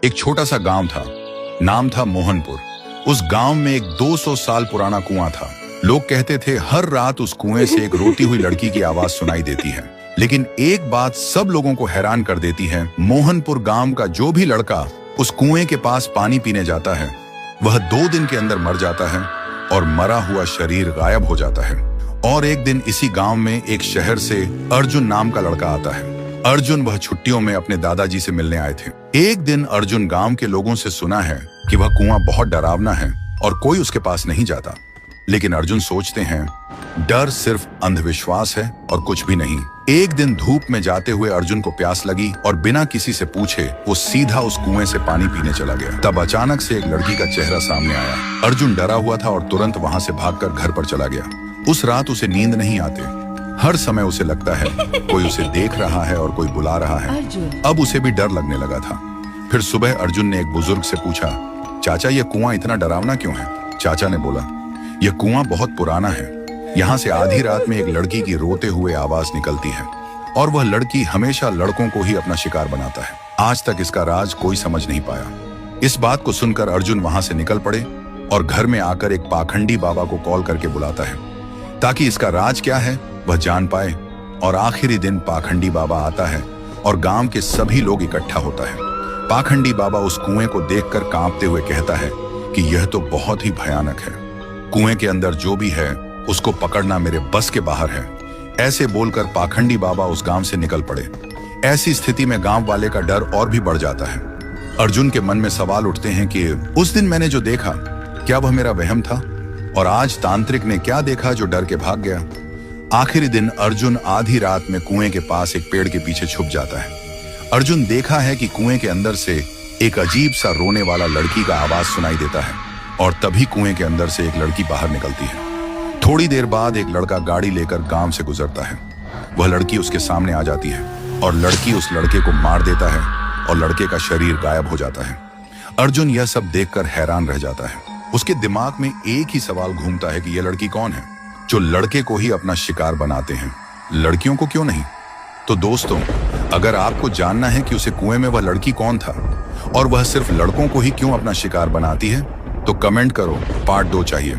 एक छोटा सा गांव था, नाम था मोहनपुर। उस गांव में एक 200 साल पुराना कुआं था। लोग कहते थे हर रात उस कुएं से एक रोती हुई लड़की की आवाज सुनाई देती है। लेकिन एक बात सब लोगों को हैरान कर देती है, मोहनपुर गांव का जो भी लड़का उस कुएं के पास पानी पीने जाता है, वह 2 दिन के अंदर मर जाता है और मरा हुआ शरीर गायब हो जाता है। और एक दिन इसी गांव में एक शहर से अर्जुन नाम का लड़का आता है। अर्जुन वह छुट्टियों में अपने दादाजी से मिलने आए थे। एक दिन अर्जुन गांव के लोगों से सुना है कि वह कुआं बहुत डरावना है और कोई उसके पास नहीं जाता। लेकिन अर्जुन सोचते हैं डर सिर्फ अंधविश्वास है और कुछ भी नहीं। एक दिन धूप में जाते हुए अर्जुन को प्यास लगी और बिना किसी से पूछे वो सीधा उस कुएं से पानी पीने चला गया। तब अचानक से एक लड़की का चेहरा सामने आया। अर्जुन डरा हुआ था और तुरंत वहां से भागकर घर पर चला गया। उस रात उसे नींद नहीं आती। हर समय उसे लगता है कोई उसे देख रहा है और कोई बुला रहा है। अब उसे भी डर लगने लगा था। फिर सुबह अर्जुन ने एक बुजुर्ग से पूछा, चाचा ये कुआं इतना डरावना क्यों है? चाचा ने बोला, यह कुआं बहुत पुराना है। यहाँ से आधी रात में एक लड़की की रोते हुए आवाज निकलती है और वह लड़की हमेशा लड़कों को ही अपना शिकार बनाता है। आज तक इसका राज कोई समझ नहीं पाया। इस बात को सुनकर अर्जुन वहां से निकल पड़े और घर में आकर एक पाखंडी बाबा को कॉल करके बुलाता है ताकि इसका राज क्या है वह जान पाए। और आखिरी दिन पाखंडी बाबा आता है और गांव के सभी लोग इकट्ठा होता है। पाखंडी बाबा उस कुएं को देखकर कांपते हुए कहता है कि यह तो बहुत ही भयानक है। कुएं के अंदर जो भी है उसको पकड़ना मेरे बस के बाहर है। ऐसे बोलकर पाखंडी बाबा उस गांव से निकल पड़े। ऐसी स्थिति में गांव वाले का डर और भी बढ़ जाता है। अर्जुन के मन में सवाल उठते हैं कि उस दिन मैंने जो देखा क्या वह मेरा वहम था, और आज तांत्रिक ने क्या देखा जो डर के भाग गया। आखिरी दिन अर्जुन आधी रात में कुएं के पास एक पेड़ के पीछे छुप जाता है। अर्जुन देखा है कि कुएं के अंदर से एक अजीब सा रोने वाला लड़की का आवाज सुनाई देता है और तभी कुएं के अंदर से एक लड़की बाहर निकलती है। थोड़ी देर बाद एक लड़का गाड़ी लेकर गांव से गुजरता है। वह लड़की उसके सामने आ जाती है और लड़की उस लड़के को मार देता है और लड़के का शरीर गायब हो जाता है। अर्जुन यह सब देखकर हैरान रह जाता है। उसके दिमाग में एक ही सवाल घूमता है कि यह लड़की कौन है जो लड़के को ही अपना शिकार बनाते हैं, लड़कियों को क्यों नहीं? तो दोस्तों, अगर आपको जानना है कि उसे कुएं में वह लड़की कौन था और वह सिर्फ लड़कों को ही क्यों अपना शिकार बनाती है, तो कमेंट करो, पार्ट 2 चाहिए।